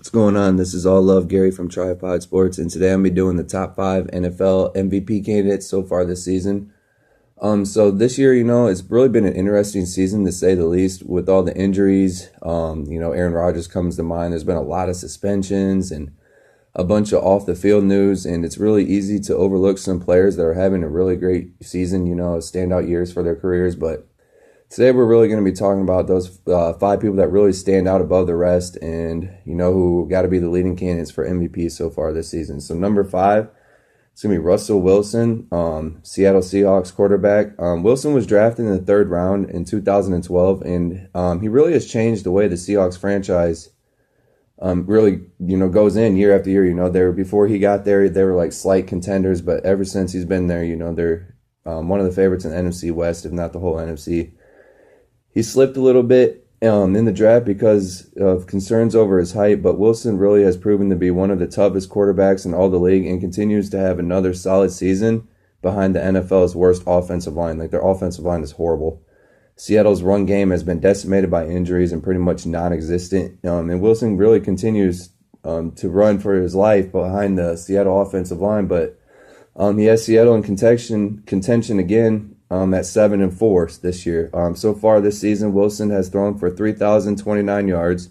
What's going on? This is All Love Gary from Tripod Sports, and today I'm gonna be doing the top five NFL MVP candidates so far this season. So this year, it's really been an interesting season to say the least, with all the injuries. Aaron Rodgers comes to mind. There's been a lot of suspensions and a bunch of off the field news, and it's really easy to overlook some players that are having a really great season, standout years for their careers, but today we're really going to be talking about those five people that really stand out above the rest and, who got to be the leading candidates for MVP so far this season. So number five, it's going to be Russell Wilson, Seattle Seahawks quarterback. Wilson was drafted in the third round in 2012, and he really has changed the way the Seahawks franchise really, goes in year after year. Before he got there, they were like slight contenders, but ever since he's been there, they're one of the favorites in the NFC West, if not the whole NFC. He slipped a little bit in the draft because of concerns over his height, but Wilson really has proven to be one of the toughest quarterbacks in all the league and continues to have another solid season behind the NFL's worst offensive line. Like, their offensive line is horrible. Seattle's run game has been decimated by injuries and pretty much non-existent. And Wilson really continues to run for his life behind the Seattle offensive line, but he has Seattle in contention again at 7-4 this year. So far this season, Wilson has thrown for 3,029 yards,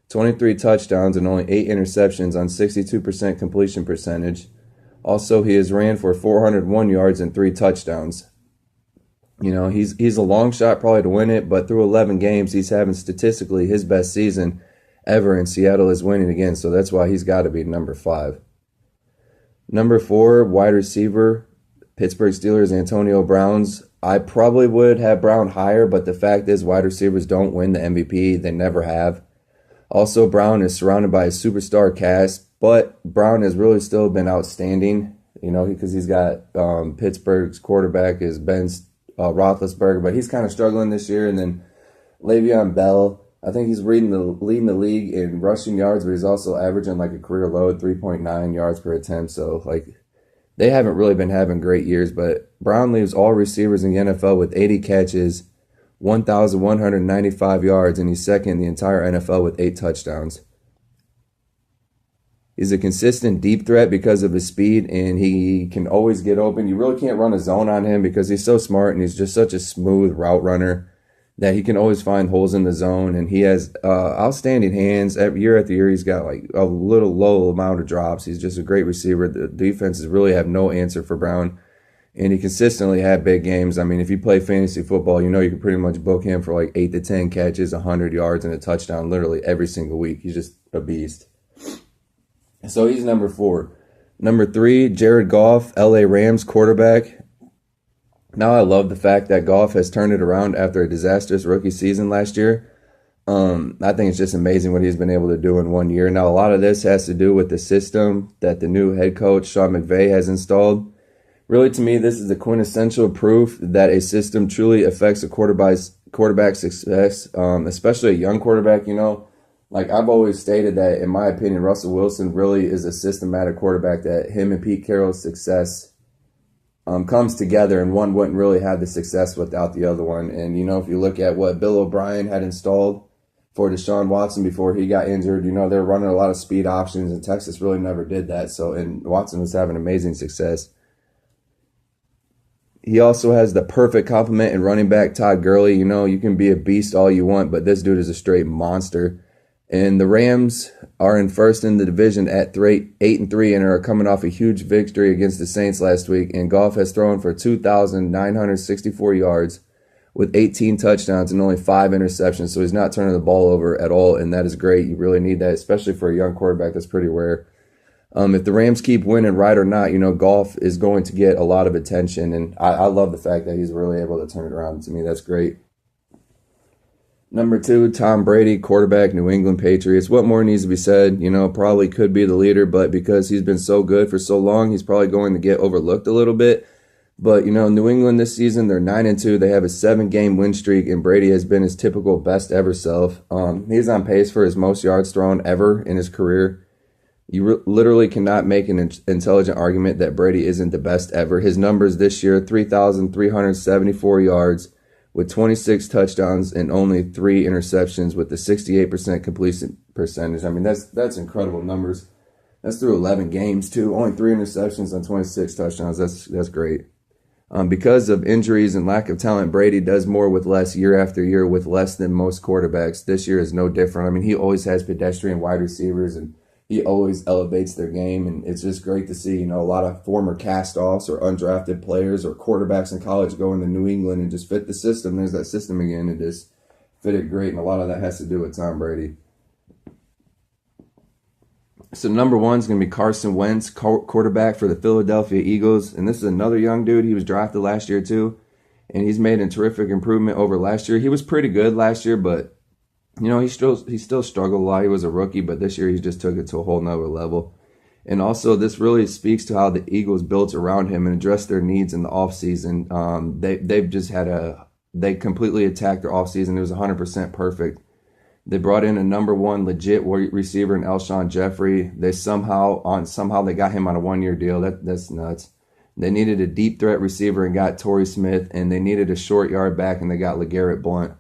23 touchdowns, and only 8 interceptions on 62% completion percentage. Also, he has ran for 401 yards and 3 touchdowns. He's a long shot probably to win it, but through 11 games, he's having statistically his best season ever, and Seattle is winning again, so that's why he's got to be number 5. Number 4, wide receiver, Pittsburgh Steelers, Antonio Brown. I probably would have Brown higher, but the fact is wide receivers don't win the MVP. They never have. Also, Brown is surrounded by a superstar cast, but Brown has really still been outstanding, because he's got Pittsburgh's quarterback is Ben Roethlisberger, but he's kind of struggling this year. And then Le'Veon Bell, I think he's leading the league in rushing yards, but he's also averaging like a career low 3.9 yards per attempt. So, they haven't really been having great years, but Brown leads all receivers in the NFL with 80 catches, 1,195 yards, and he's second in the entire NFL with 8 touchdowns. He's a consistent deep threat because of his speed, and he can always get open. You really can't run a zone on him because he's so smart, and he's just such a smooth route runner that he can always find holes in the zone, and he has outstanding hands. Year after year, he's got like a little low amount of drops. He's just a great receiver. The defenses really have no answer for Brown, and he consistently had big games. I mean, if you play fantasy football, you can pretty much book him for like 8 to 10 catches, 100 yards, and a touchdown literally every single week. He's just a beast. So he's number 4. Number 3, Jared Goff, LA Rams quarterback. Now, I love the fact that Goff has turned it around after a disastrous rookie season last year. I think it's just amazing what he's been able to do in 1 year. Now, a lot of this has to do with the system that the new head coach, Sean McVay, has installed. Really, to me, this is the quintessential proof that a system truly affects a quarterback's success, especially a young quarterback. I've always stated that, in my opinion, Russell Wilson really is a systematic quarterback, that him and Pete Carroll's success comes together, and one wouldn't really have the success without the other one. And, if you look at what Bill O'Brien had installed for Deshaun Watson before he got injured, they're running a lot of speed options, and Texas really never did that. And Watson was having amazing success. He also has the perfect complement in running back Todd Gurley. You can be a beast all you want, but this dude is a straight monster. And the Rams are in first in the division at 8-3 and are coming off a huge victory against the Saints last week. And Goff has thrown for 2,964 yards with 18 touchdowns and only 5 interceptions. So he's not turning the ball over at all, and that is great. You really need that, especially for a young quarterback. That's pretty rare. If the Rams keep winning, right or not, Goff is going to get a lot of attention. And I love the fact that he's really able to turn it around. To me, that's great. Number 2, Tom Brady, quarterback, New England Patriots. What more needs to be said? Probably could be the leader, but because he's been so good for so long, he's probably going to get overlooked a little bit. But, New England this season, they're 9-2. They have a 7-game win streak, and Brady has been his typical best ever self. He's on pace for his most yards thrown ever in his career. You literally cannot make an intelligent argument that Brady isn't the best ever. His numbers this year, 3,374 yards, with 26 touchdowns and only 3 interceptions with the 68% completion percentage. I mean, that's incredible numbers. That's through 11 games too. Only 3 interceptions on 26 touchdowns. That's great. Because of injuries and lack of talent, Brady does more with less year after year with less than most quarterbacks. This year is no different. I mean, he always has pedestrian wide receivers and he always elevates their game. And it's just great to see, a lot of former cast-offs or undrafted players or quarterbacks in college go into New England and just fit the system. There's that system again and just fit it great. And a lot of that has to do with Tom Brady. So number 1 is going to be Carson Wentz, quarterback for the Philadelphia Eagles. And this is another young dude. He was drafted last year too. And he's made a terrific improvement over last year. He was pretty good last year, but, he still struggled a lot. He was a rookie, but this year he just took it to a whole nother level. And also this really speaks to how the Eagles built around him and addressed their needs in the offseason. They completely attacked their offseason. It was 100% perfect. They brought in a number 1 legit receiver in Alshon Jeffrey. They somehow they got him on a 1-year deal. That's nuts. They needed a deep threat receiver and got Torrey Smith, and they needed a short yard back and they got LeGarrette Blount.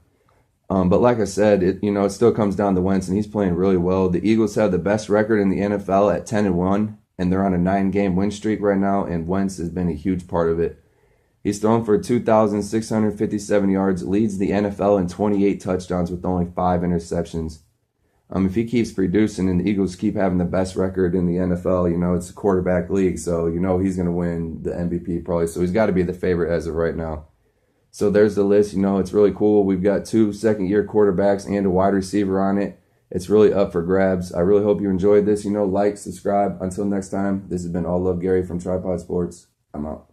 But like I said, it still comes down to Wentz, and he's playing really well. The Eagles have the best record in the NFL at 10-1, and they're on a 9-game win streak right now, and Wentz has been a huge part of it. He's thrown for 2,657 yards, leads the NFL in 28 touchdowns with only 5 interceptions. If he keeps producing and the Eagles keep having the best record in the NFL, it's a quarterback league, so he's going to win the MVP probably. So he's got to be the favorite as of right now. So there's the list. It's really cool. We've got 2 second-year quarterbacks and a wide receiver on it. It's really up for grabs. I really hope you enjoyed this. Like, subscribe. Until next time, this has been All Love Gary from Tripod Sports. I'm out.